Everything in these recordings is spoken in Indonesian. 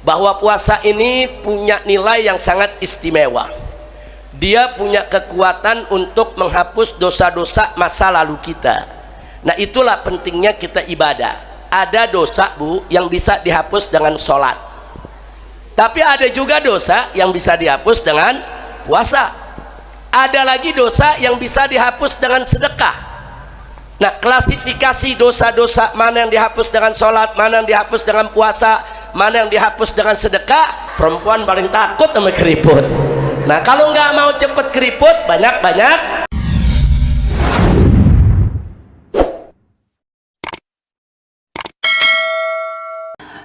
bahwa puasa ini punya nilai yang sangat istimewa. Dia punya kekuatan untuk menghapus dosa-dosa masa lalu kita. Nah, itulah pentingnya kita ibadah. Ada dosa, Bu, yang bisa dihapus dengan sholat, tapi ada juga dosa yang bisa dihapus dengan puasa. Ada lagi dosa yang bisa dihapus dengan sedekah. Nah, klasifikasi dosa-dosa mana yang dihapus dengan sholat, mana yang dihapus dengan puasa, mana yang dihapus dengan sedekah. Perempuan paling takut sama keriput. Nah, kalau nggak mau cepet keriput, banyak-banyak.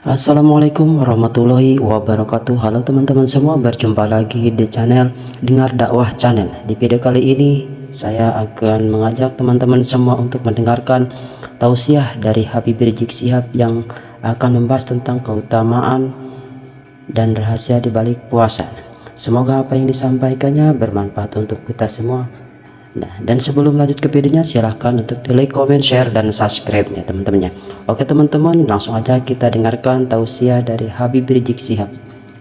Assalamualaikum warahmatullahi wabarakatuh. Halo teman-teman semua, berjumpa lagi di channel Dengar Dakwah Channel. Di video kali ini saya akan mengajak teman-teman semua untuk mendengarkan tausiah dari Habib Rizik Syihab yang akan membahas tentang keutamaan dan rahasia di balik puasa. Semoga apa yang disampaikannya bermanfaat untuk kita semua. Nah, dan sebelum lanjut ke videonya, silahkan untuk di like, comment, share, dan subscribe-nya teman-temannya. Oke teman-teman, langsung aja kita dengarkan tausiah dari Habib Rizik Syihab.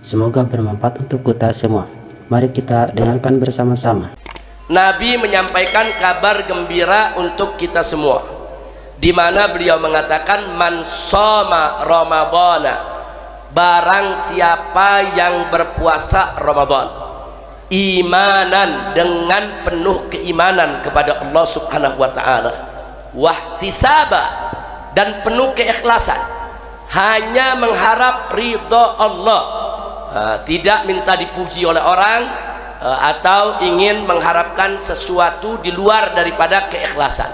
Semoga bermanfaat untuk kita semua. Mari kita dengarkan bersama-sama. Nabi menyampaikan kabar gembira untuk kita semua, di mana beliau mengatakan, man shoma ramadhana, barang siapa yang berpuasa Ramadan imanan, dengan penuh keimanan kepada Allah subhanahu wa ta'ala, wahtisaba, dan penuh keikhlasan, hanya mengharap ridha Allah, tidak minta dipuji oleh orang, atau ingin mengharapkan sesuatu di luar daripada keikhlasan.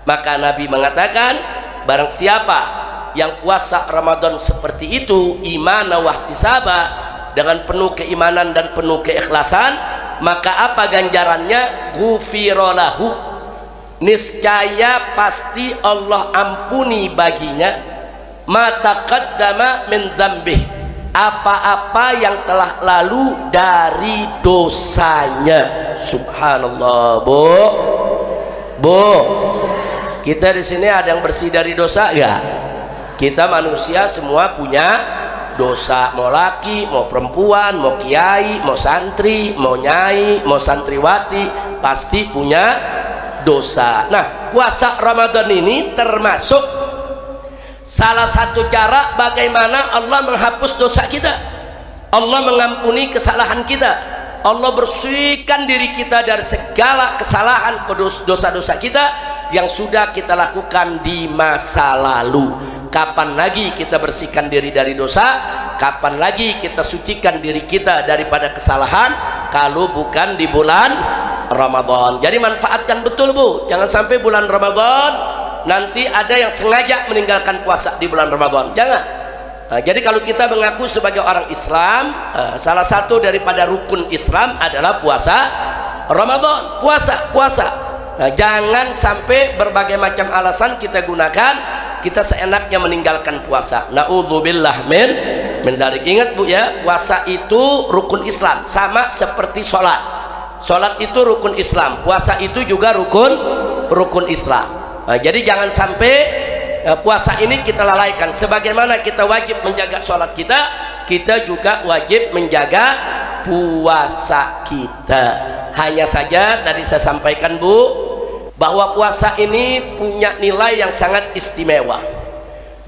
Maka Nabi mengatakan, barang siapa yang puasa Ramadan seperti itu, imana wahtisaba, dengan penuh keimanan dan penuh keikhlasan, maka apa ganjarannya? Ghufirolahu, niscaya pasti Allah ampuni baginya, ma taqaddama min dzambih, apa-apa yang telah lalu dari dosanya. Subhanallah. Bu, kita di sini ada yang bersih dari dosa ya? Kita manusia semua punya dosa, mau laki, mau perempuan, mau kiai, mau santri, mau nyai, mau santriwati, pasti punya dosa. Nah, puasa Ramadan ini termasuk salah satu cara bagaimana Allah menghapus dosa kita, Allah mengampuni kesalahan kita, Allah bersihkan diri kita dari segala kesalahan, dosa-dosa kita yang sudah kita lakukan di masa lalu. Kapan lagi kita bersihkan diri dari dosa? Kapan lagi kita sucikan diri kita daripada kesalahan kalau bukan di bulan Ramadan? Jadi manfaatkan betul, Bu. Jangan sampai bulan Ramadan nanti ada yang sengaja meninggalkan puasa di bulan Ramadan. Jangan. Jadi kalau kita mengaku sebagai orang Islam, salah satu daripada rukun Islam adalah puasa Ramadan. Puasa. Jangan sampai berbagai macam alasan kita gunakan, kita seenaknya meninggalkan puasa. Na'udzubillah min dzalik. Ingat, Bu, ya, puasa itu rukun Islam, sama seperti sholat. Sholat itu rukun Islam, puasa itu juga rukun Islam. Jadi jangan sampai puasa ini kita lalaikan. Sebagaimana kita wajib menjaga sholat kita, kita juga wajib menjaga puasa kita. Hanya saja tadi saya sampaikan, Bu, bahwa puasa ini punya nilai yang sangat istimewa.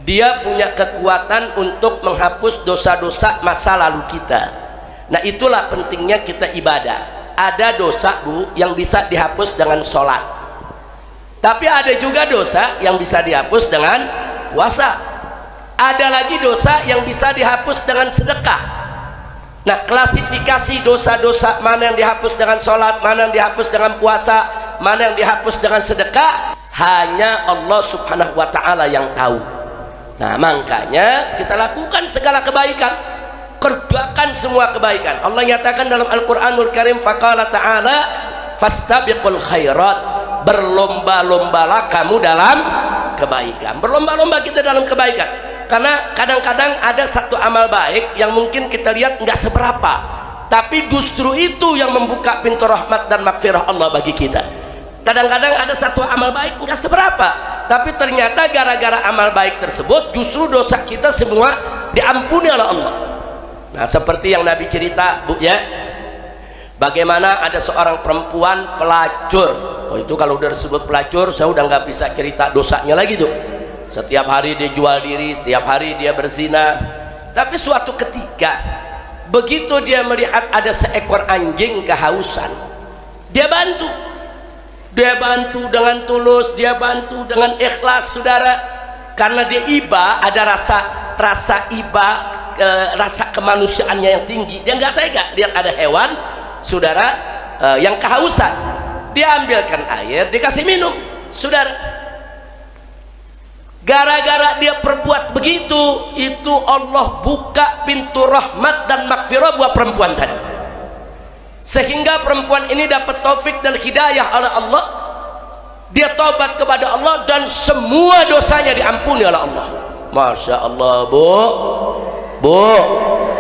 Dia punya kekuatan untuk menghapus dosa-dosa masa lalu kita. Nah, itulah pentingnya kita ibadah. Ada dosa, Bu, yang bisa dihapus dengan sholat, tapi ada juga dosa yang bisa dihapus dengan puasa. Ada lagi dosa yang bisa dihapus dengan sedekah. Nah, klasifikasi dosa-dosa mana yang dihapus dengan sholat, mana yang dihapus dengan puasa, mana yang dihapus dengan sedekah, hanya Allah subhanahu wa ta'ala yang tahu. Nah, makanya kita lakukan segala kebaikan, kerjakan semua kebaikan. Allah nyatakan dalam Al-Quranul Karim, faqala ta'ala fastabiqul khairat, berlomba-lombalah kamu dalam kebaikan. Berlomba-lomba kita dalam kebaikan, karena kadang-kadang ada satu amal baik yang mungkin kita lihat nggak seberapa, tapi justru itu yang membuka pintu rahmat dan maghfirah Allah bagi kita. Kadang-kadang ada satu amal baik nggak seberapa, tapi ternyata gara-gara amal baik tersebut justru dosa kita semua diampuni oleh Allah. Nah, seperti yang Nabi cerita, Bu ya, bagaimana ada seorang perempuan pelacur. Oh, itu kalau udah disebut pelacur, saya udah nggak bisa cerita dosanya lagi tuh. Setiap hari dia jual diri, setiap hari dia berzina. Tapi suatu ketika, begitu dia melihat ada seekor anjing kehausan, dia bantu. Dia bantu dengan tulus, dia bantu dengan ikhlas, saudara. Karena dia iba, ada rasa iba, rasa kemanusiaannya yang tinggi. Dia nggak tega lihat ada hewan, saudara, yang kehausan. Dia ambilkan air, dikasih minum, saudara. Gara-gara dia perbuat begitu, itu Allah buka pintu rahmat dan maghfirah buat perempuan tadi, sehingga perempuan ini dapat taufik dan hidayah oleh Allah. Dia taubat kepada Allah dan semua dosanya diampuni oleh Allah. Masya Allah. Bu,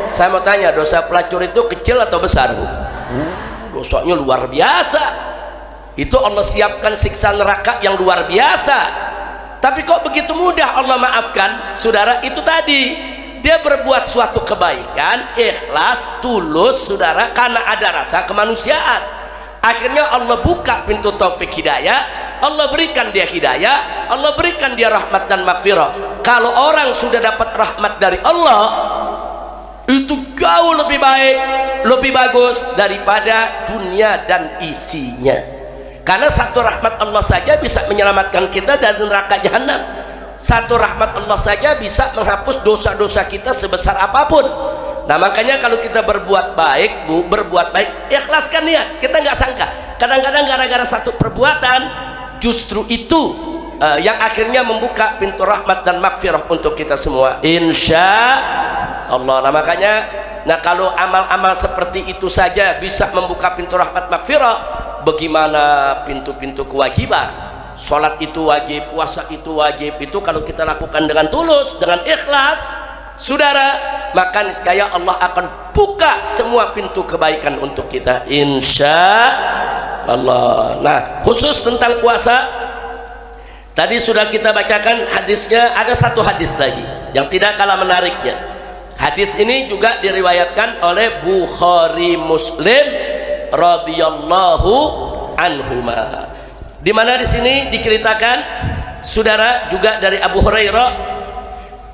saya mau tanya, dosa pelacur itu kecil atau besar, Bu? Dosanya luar biasa. Itu Allah siapkan siksa neraka yang luar biasa. Tapi kok begitu mudah Allah maafkan, saudara? Itu tadi, dia berbuat suatu kebaikan, ikhlas, tulus, saudara, karena ada rasa kemanusiaan. Akhirnya Allah buka pintu taufik hidayah, Allah berikan dia hidayah, Allah berikan dia rahmat dan maghfirah. Kalau orang sudah dapat rahmat dari Allah, itu jauh lebih baik, lebih bagus daripada dunia dan isinya. Karena satu rahmat Allah saja bisa menyelamatkan kita dari neraka jahanam. Satu rahmat Allah saja bisa menghapus dosa-dosa kita sebesar apapun. Nah, makanya kalau kita berbuat baik, Bu, berbuat baik, ikhlaskan niat. Kita nggak sangka, kadang-kadang gara-gara satu perbuatan, justru itu yang akhirnya membuka pintu rahmat dan maghfirah untuk kita semua, insya Allah. Nah, makanya, nah, kalau amal-amal seperti itu saja bisa membuka pintu rahmat maghfirah, bagaimana pintu-pintu kewajiban? Sholat itu wajib, puasa itu wajib. Itu kalau kita lakukan dengan tulus, dengan ikhlas, saudara, maka niscaya Allah akan buka semua pintu kebaikan untuk kita, insya Allah. Nah, khusus tentang puasa, tadi sudah kita bacakan hadisnya. Ada satu hadis lagi yang tidak kalah menariknya. Hadis ini juga diriwayatkan oleh Bukhari Muslim radhiyallahu anhuma, di mana di sini diceritakan, saudara, juga dari Abu Hurairah,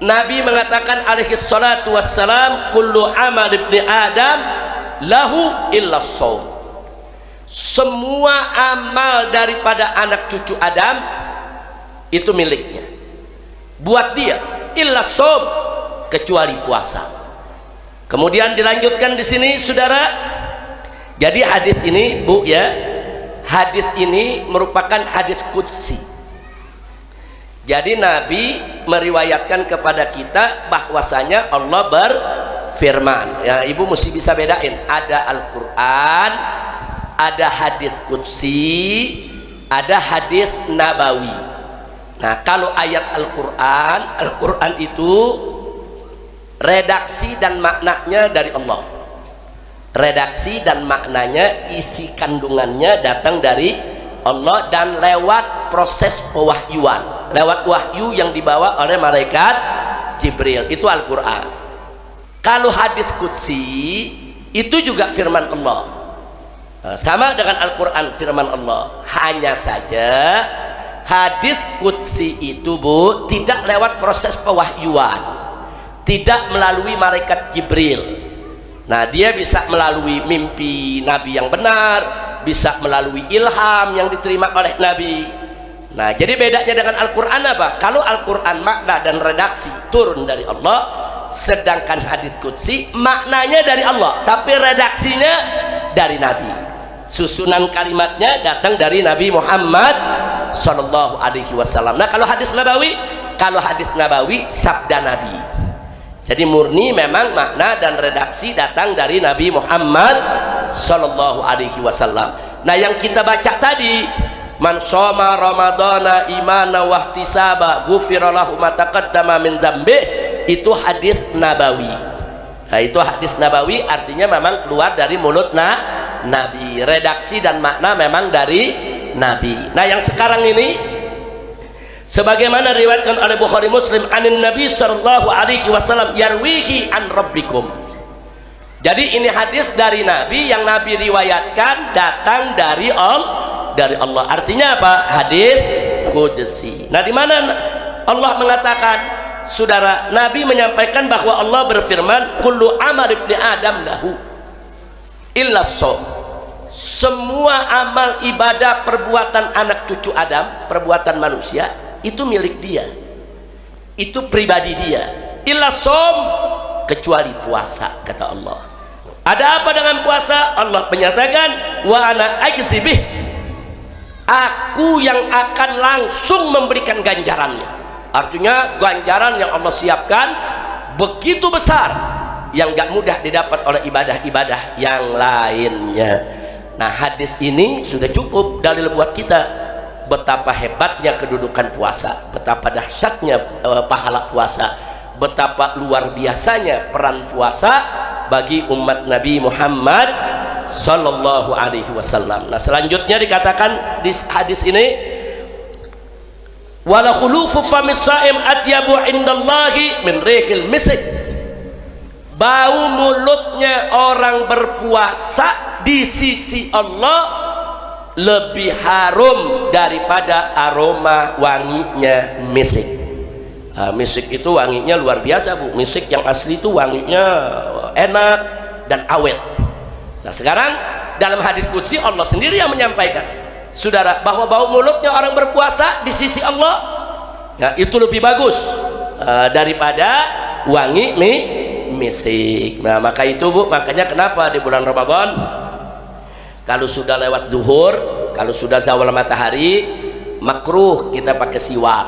Nabi mengatakan alaihi salatu wassalam, kullu amal ibni Adam lahu illa shaum. Semua amal daripada anak cucu Adam itu miliknya, buat dia, illa shaum, kecuali puasa. Kemudian dilanjutkan di sini, saudara. Jadi hadis ini, Bu ya, hadis ini merupakan hadis qudsi. Jadi Nabi meriwayatkan kepada kita bahwasanya Allah berfirman. Ya, Ibu mesti bisa bedain, ada Al-Qur'an, ada hadis qudsi, ada hadis nabawi. Nah, kalau ayat Al-Qur'an, Al-Qur'an itu redaksi dan maknanya dari Allah. Redaksi dan maknanya, isi kandungannya datang dari Allah dan lewat proses pewahyuan, lewat wahyu yang dibawa oleh malaikat Jibril. Itu Al-Quran. Kalau hadis qudsi itu juga firman Allah, sama dengan Al-Quran, firman Allah. Hanya saja hadis qudsi itu, Bu, tidak lewat proses pewahyuan, tidak melalui malaikat Jibril. Nah, dia bisa melalui mimpi Nabi yang benar, bisa melalui ilham yang diterima oleh Nabi. Nah, jadi bedanya dengan Al-Quran apa? Kalau Al-Quran makna dan redaksi turun dari Allah, sedangkan hadits qudsi maknanya dari Allah, tapi redaksinya dari Nabi. Susunan kalimatnya datang dari Nabi Muhammad Sallallahu Alaihi Wasallam. Nah, kalau hadis Nabawi sabda Nabi. Jadi murni memang makna dan redaksi datang dari Nabi Muhammad Sallallahu Alaihi Wasallam. Nah, yang kita baca tadi, man shoma ramadhana imana wahtisaba ghufira lahu ma taqaddama min dzambi, itu hadis nabawi. Nah, itu hadis nabawi, artinya memang keluar dari mulut Nabi. Redaksi dan makna memang dari Nabi. Nah, yang sekarang ini sebagaimana diriwayatkan oleh Bukhari Muslim, anin Nabi sallallahu alaihi wasallam, yarwihi an rabbikum. Jadi ini hadis dari Nabi yang Nabi riwayatkan datang dari Allah. Artinya apa? Hadis qudsi. Nah, di mana Allah mengatakan, saudara, Nabi menyampaikan bahwa Allah berfirman, kullu amal ibni Adam lahu illa shaum. Semua amal ibadah perbuatan anak cucu Adam, perbuatan manusia, itu milik dia, itu pribadi dia. Illa shaum, kecuali puasa, kata Allah. Ada apa dengan puasa? Allah menyatakan, wa ana ajzibih, aku yang akan langsung memberikan ganjarannya. Artinya ganjaran yang Allah siapkan begitu besar yang gak mudah didapat oleh ibadah-ibadah yang lainnya. Nah, hadis ini sudah cukup dalil buat kita betapa hebatnya kedudukan puasa, betapa dahsyatnya pahala puasa, betapa luar biasanya peran puasa bagi umat Nabi Muhammad sallallahu alaihi wasallam. Nah, selanjutnya dikatakan di hadis ini, wala khulufu famis shaim atyabu indallahi min rihil misk. Bau mulutnya orang berpuasa di sisi Allah lebih harum daripada aroma wanginya misik. Misik itu wanginya luar biasa, Bu. Misik yang asli itu wanginya enak dan awet. Nah, sekarang dalam hadis qudsi Allah sendiri yang menyampaikan, saudara, bahwa bau mulutnya orang berpuasa di sisi Allah, ya, itu lebih bagus daripada wangi misik. Nah, maka itu, Bu, makanya kenapa di bulan Ramadan kalau sudah lewat zuhur, kalau sudah zawal matahari, makruh kita pakai siwak,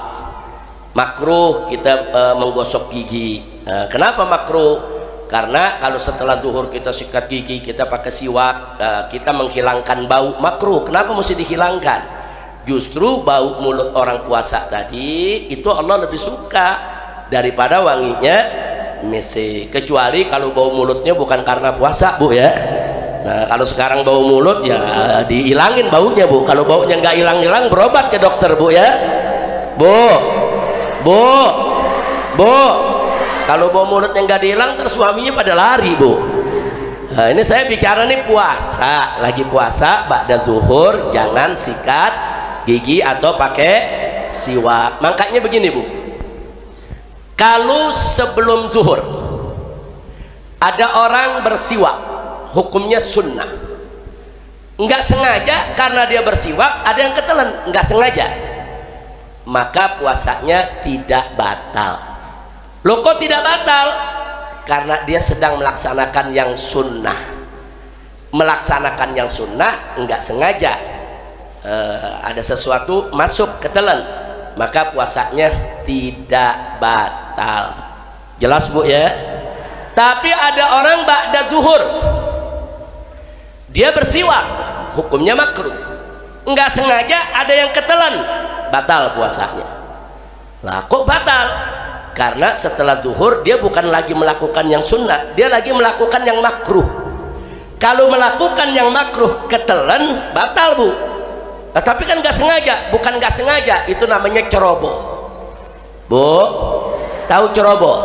makruh kita menggosok gigi. Kenapa makruh? Karena kalau setelah zuhur kita sikat gigi, kita pakai siwak, kita menghilangkan bau. Makruh. Kenapa mesti dihilangkan? Justru bau mulut orang puasa tadi itu Allah lebih suka daripada wanginya misik. Kecuali kalau bau mulutnya bukan karena puasa, Bu, ya. Nah, kalau sekarang bau mulut ya dihilangin baunya, Bu. Kalau baunya nggak hilang-hilang, berobat ke dokter, Bu, ya. Bu, kalau bau mulutnya nggak dihilang, terus suaminya pada lari, Bu. Nah, ini saya bicara nih puasa, lagi puasa, ba'da zuhur jangan sikat gigi atau pakai siwak. Makanya begini, Bu, kalau sebelum zuhur ada orang bersiwak, hukumnya sunnah. Nggak sengaja karena dia bersiwak, ada yang ketelan, nggak sengaja, maka puasanya tidak batal. Loh, kok tidak batal? Karena dia sedang melaksanakan yang sunnah. Melaksanakan yang sunnah nggak sengaja, ada sesuatu masuk ketelan, maka puasanya tidak batal. Jelas, Bu, ya? Tapi ada orang ba'da zuhur dia bersiwak, hukumnya makruh. Nggak sengaja ada yang ketelan, batal puasanya. Lah, kok batal? Karena setelah zuhur dia bukan lagi melakukan yang sunnah, dia lagi melakukan yang makruh. Kalau melakukan yang makruh ketelan, batal, Bu. Nah, tapi kan nggak sengaja, bukan nggak sengaja, itu namanya ceroboh. Bu, tahu ceroboh?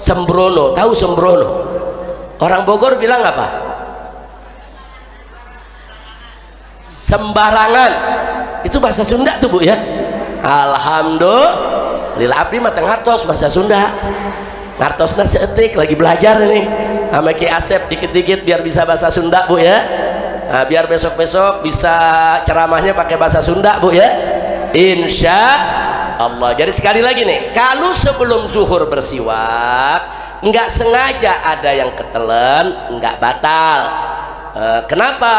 Sembrono, tahu sembrono? Orang Bogor bilang apa? Sembarangan. Itu bahasa Sunda tuh, Bu, ya. Alhamdulillah. Lila abdi mah ngartos bahasa Sunda. Ngartosna seetik lagi belajar nih sama Ki Asep dikit-dikit biar bisa bahasa Sunda, Bu, ya. Nah, biar besok-besok bisa ceramahnya pakai bahasa Sunda, Bu, ya. Insya Allah. Jadi sekali lagi nih, kalau sebelum zuhur bersiwak nggak sengaja ada yang ketelan, nggak batal. Kenapa?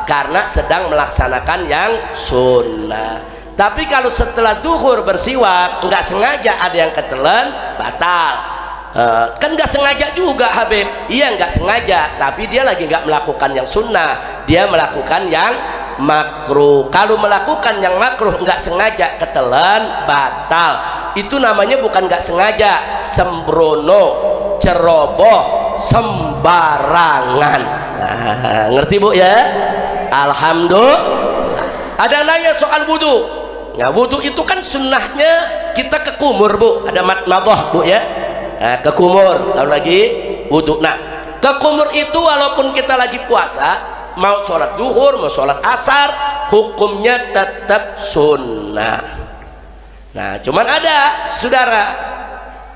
Karena sedang melaksanakan yang sunnah. Tapi kalau setelah zuhur bersiwak nggak sengaja ada yang ketelan, batal. Kan nggak sengaja juga, Habib. Iya, nggak sengaja, tapi dia lagi nggak melakukan yang sunnah, dia melakukan yang makruh. Kalau melakukan yang makruh nggak sengaja ketelan, batal. Itu namanya bukan nggak sengaja, sembrono, ceroboh, sembarangan. Nah, ngerti, Bu, ya? Alhamdulillah. Ada nanya soal wudu. Nah, wudu itu kan sunnahnya kita ke kumur, Bu. Ada matmadah, Bu, ya. Nah, ke kumur kalau lagi wudu. Nah, Ke kumur itu walaupun kita lagi puasa, mau sholat zuhur, mau sholat asar, hukumnya tetap sunnah. Nah, cuman ada saudara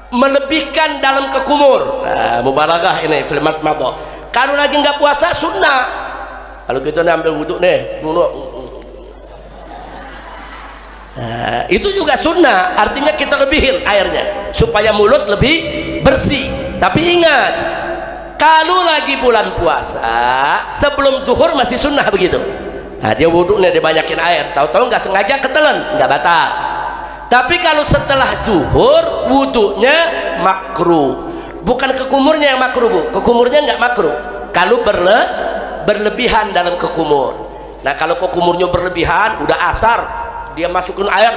melebihkan dalam ke kumur. Nah, mubalaghah ini filmat mabo. Kalau lagi nggak puasa sunnah. Kalau kita ambil wudhu nih, nah, itu juga sunnah. Artinya kita lebihin airnya supaya mulut lebih bersih. Tapi ingat, kalau lagi bulan puasa sebelum zuhur masih sunnah begitu. Nah, dia wudhu nih, dia banyakin air, tahu-tahu nggak sengaja ketelen, nggak batal. Tapi kalau setelah zuhur wudhunya makruh. Bukan kekumurnya yang makruh, Bu. Kekumurnya nggak makruh kalau berlebihan dalam kekumur. Nah, kalau kekumurnya berlebihan, udah asar dia masukin air,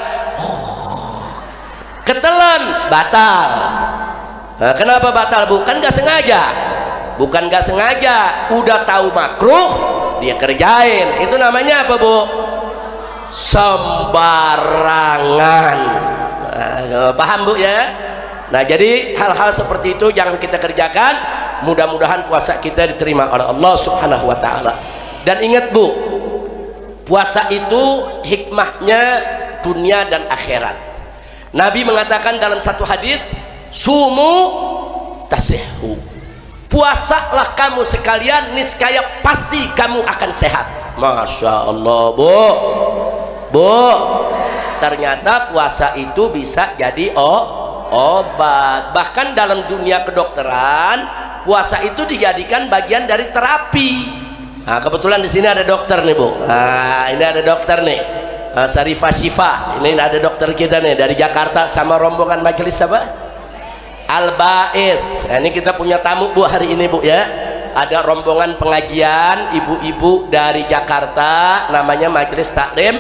ketelen, batal. Nah, kenapa batal, Bu? Kan nggak sengaja. Bukan nggak sengaja, udah tahu makruh dia kerjain. Itu namanya apa, Bu? Sembarangan. Nah, paham, Bu, ya? Nah, jadi hal-hal seperti itu jangan kita kerjakan. Mudah-mudahan puasa kita diterima oleh Allah Subhanahu wa ta'ala. Dan ingat, Bu, puasa itu hikmahnya dunia dan akhirat. Nabi mengatakan dalam satu hadis, sumu tasihhu. Puasalah kamu sekalian, niscaya pasti kamu akan sehat. Masya Allah, Bu, ternyata puasa itu bisa jadi obat. Bahkan dalam dunia kedokteran, puasa itu dijadikan bagian dari terapi. Nah, kebetulan di sini ada dokter nih, Bu. Nah, ini ada dokter nih, Sarifah Syifa. Ini ada dokter kita nih dari Jakarta sama rombongan majelis apa? Al-Ba'ith. Nah, ini kita punya tamu, Bu, hari ini, Bu, ya. Ada rombongan pengajian ibu-ibu dari Jakarta, namanya Majelis Taklim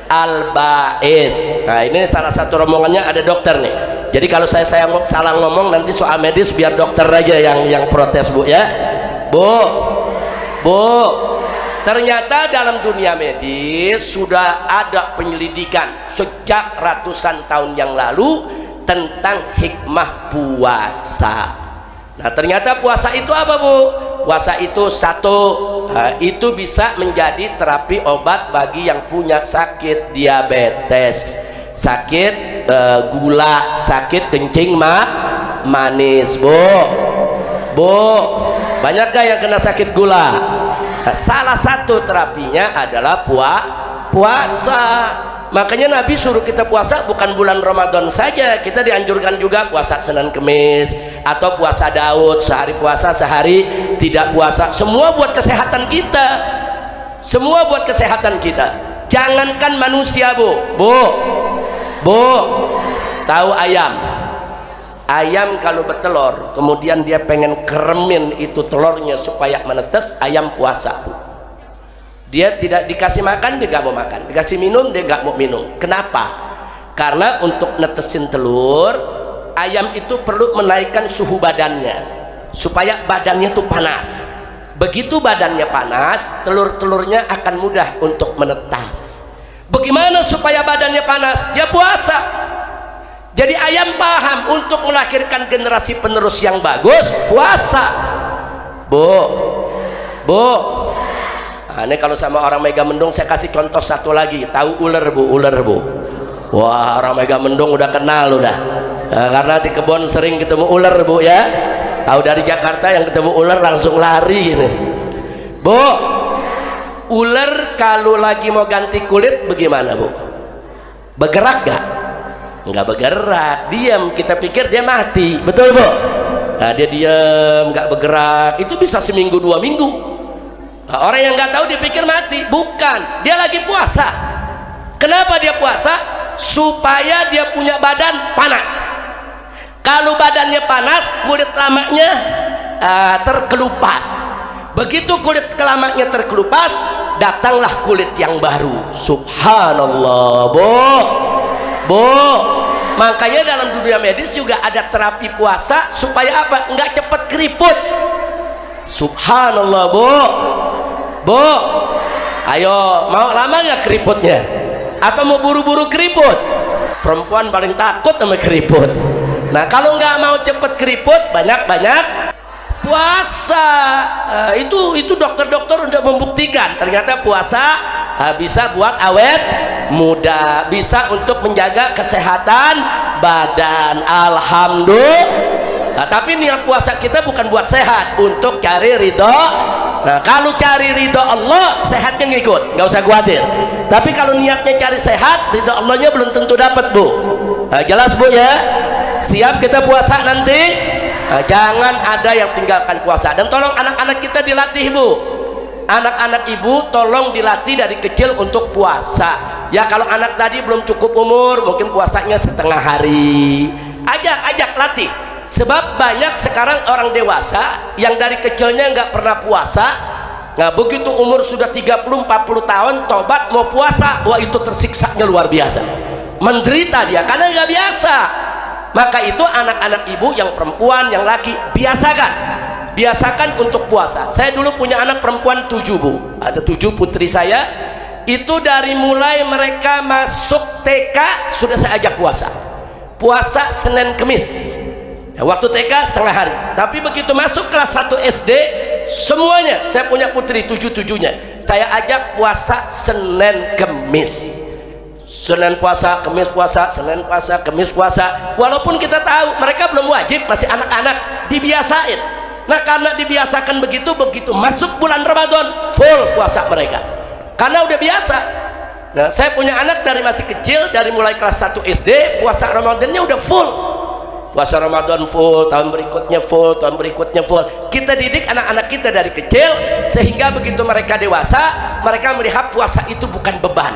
Al-Ba'ith. Nah, ini salah satu rombongannya ada dokter nih. Jadi kalau saya salah ngomong nanti soal medis biar dokter aja yang protes, Bu, ya. Bu, ternyata dalam dunia medis sudah ada penyelidikan sejak ratusan tahun yang lalu tentang hikmah puasa. Nah, ternyata puasa itu apa, Bu? Puasa itu satu, itu bisa menjadi terapi obat bagi yang punya sakit diabetes, sakit gula, sakit kencing manis, Bu. Banyak gak yang kena sakit gula? Nah, salah satu terapinya adalah puasa. Makanya Nabi suruh kita puasa bukan bulan Ramadan saja. Kita dianjurkan juga puasa Senin Kemis atau puasa Daud, sehari puasa sehari tidak puasa. Semua buat kesehatan kita. Semua buat kesehatan kita. Jangankan manusia, Bu. Tahu ayam? Ayam kalau bertelur, kemudian dia pengen keremin itu telurnya supaya menetes, ayam puasa, Bu. Dia tidak dikasih makan, dia gak mau makan. Dikasih minum, dia gak mau minum. Kenapa? Karena untuk netesin telur, ayam itu perlu menaikkan suhu badannya supaya badannya tuh panas. Begitu badannya panas, telur-telurnya akan mudah untuk menetas. Bagaimana supaya badannya panas? Dia puasa. Jadi ayam paham, untuk melahirkan generasi penerus yang bagus, puasa. Bu, nah, ini kalau sama orang Megamendung saya kasih contoh satu lagi. Tahu ular, Bu? Wah, orang Megamendung udah kenal udah. Nah, karena di kebun sering ketemu ular, Bu, ya. Tahu dari Jakarta yang ketemu ular langsung lari ini. Bu, ular kalau lagi mau ganti kulit bagaimana, Bu? Bergerak gak? Nggak bergerak, diam. Kita pikir dia mati, betul, Bu? Nah, dia diam, nggak bergerak. Itu bisa seminggu 2 minggu. Nah, orang yang nggak tahu dia pikir mati. Bukan, dia lagi puasa. Kenapa dia puasa? Supaya dia punya badan panas. Kalau badannya panas, kulit lamanya terkelupas. Begitu kulit kelamaknya terkelupas, datanglah kulit yang baru. Subhanallah, Bu. Makanya dalam dunia medis juga ada terapi puasa supaya apa? Nggak cepet keriput. Subhanallah, Bu. Ayo, mau lama nggak keriputnya? Apa mau buru-buru keriput? Perempuan paling takut sama keriput. Nah, kalau nggak mau cepet keriput, banyak-banyak puasa itu dokter-dokter udah membuktikan ternyata puasa bisa buat awet muda, bisa untuk menjaga kesehatan badan. Alhamdulillah. Tapi niat puasa kita bukan buat sehat, untuk cari ridho. Nah, kalau cari ridho Allah, sehatnya ngikut, nggak usah khawatir. Tapi kalau niatnya cari sehat, ridho Allahnya belum tentu dapat, Bu. Nah, jelas, Bu, ya? Siap kita puasa nanti? Nah, jangan ada yang tinggalkan puasa. Dan tolong anak-anak kita dilatih, Bu. Anak-anak ibu tolong dilatih dari kecil untuk puasa. Ya, kalau anak tadi belum cukup umur, mungkin puasanya setengah hari. Ajak latih. Sebab banyak sekarang orang dewasa yang dari kecilnya nggak pernah puasa. Nah, begitu umur sudah 30-40 tahun tobat mau puasa, wah itu tersiksanya luar biasa. Menderita dia karena nggak biasa. Maka itu anak-anak ibu yang perempuan, yang laki, biasakan untuk puasa. Saya dulu punya anak perempuan 7, Bu. Ada 7 putri saya. Itu dari mulai mereka masuk TK sudah saya ajak puasa. Puasa Senin Kemis. Ya, waktu TK setengah hari. Tapi begitu masuk kelas 1 SD, semuanya, saya punya putri 7-7-nya, saya ajak puasa Senin Kemis. Senin puasa, Kemis puasa, Senin puasa, Kemis puasa. Walaupun kita tahu mereka belum wajib, masih anak-anak, dibiasain. Nah, karena dibiasakan begitu masuk bulan Ramadan full puasa mereka karena udah biasa. Nah, saya punya anak dari masih kecil, dari mulai kelas 1 SD puasa Ramadannya udah full. Puasa Ramadan full, tahun berikutnya full, tahun berikutnya full. Kita didik anak-anak kita dari kecil sehingga begitu mereka dewasa, mereka melihat puasa itu bukan beban.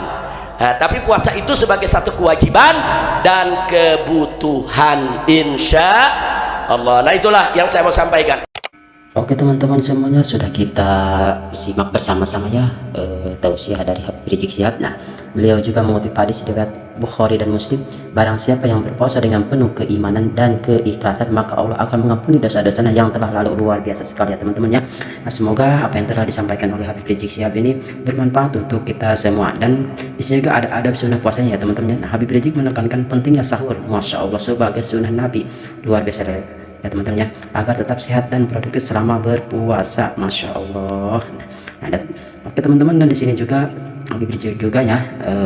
Nah, tapi puasa itu sebagai satu kewajiban dan kebutuhan, insya Allah. Nah, itulah yang saya mau sampaikan. Oke teman-teman semuanya, sudah kita simak bersama-sama ya tausiah dari Habib Rizik Syihab. Nah, beliau juga mengutip hadis riwayat Bukhari dan Muslim, barang siapa yang berpuasa dengan penuh keimanan dan keikhlasan, maka Allah akan mengampuni dosa-dosanya yang telah lalu. Luar biasa sekali ya teman-teman ya. Nah, semoga apa yang telah disampaikan oleh Habib Rizik Syihab ini bermanfaat untuk kita semua. Dan di sini juga ada adab sunnah puasanya ya teman-teman. Nah, Habib Rizik menekankan pentingnya sahur, Masya Allah, sebagai sunnah Nabi. Luar biasa ya teman-teman ya, agar tetap sehat dan produktif selama berpuasa, Masya Allah. Nah, oke teman-teman, dan di sini juga Habib Rizik juga ya,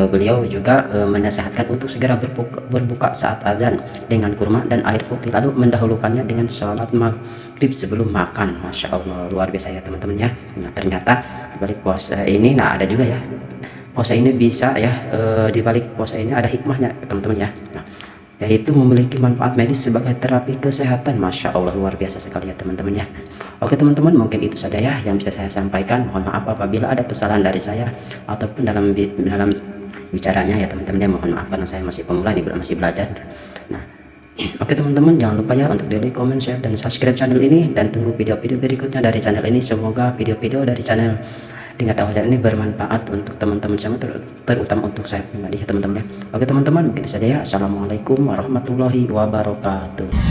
beliau juga menasihatkan untuk segera berbuka saat azan dengan kurma dan air putih, lalu mendahulukannya dengan sholat maghrib sebelum makan. Masya Allah, luar biasa ya teman-teman ya. Nah, ternyata dibalik puasa ini, nah ada juga ya, puasa ini bisa ya, dibalik puasa ini ada hikmahnya teman-teman ya. Nah, yaitu memiliki manfaat medis sebagai terapi kesehatan. Masya Allah, luar biasa sekali ya teman-teman ya. Oke teman-teman, mungkin itu saja ya yang bisa saya sampaikan. Mohon maaf apabila ada kesalahan dari saya ataupun dalam bicaranya ya teman-teman ya. Mohon maaf karena saya masih pemula nih, masih belajar. Nah, oke teman-teman, jangan lupa ya untuk di like, comment, share, dan subscribe channel ini, dan tunggu video-video berikutnya dari channel ini. Semoga video-video dari channel Dengar Dakwah Channel ini bermanfaat untuk teman-teman semua, terutama untuk saya pribadi ya teman-teman ya. Oke teman-teman, begitu saja ya. Assalamualaikum warahmatullahi wabarakatuh.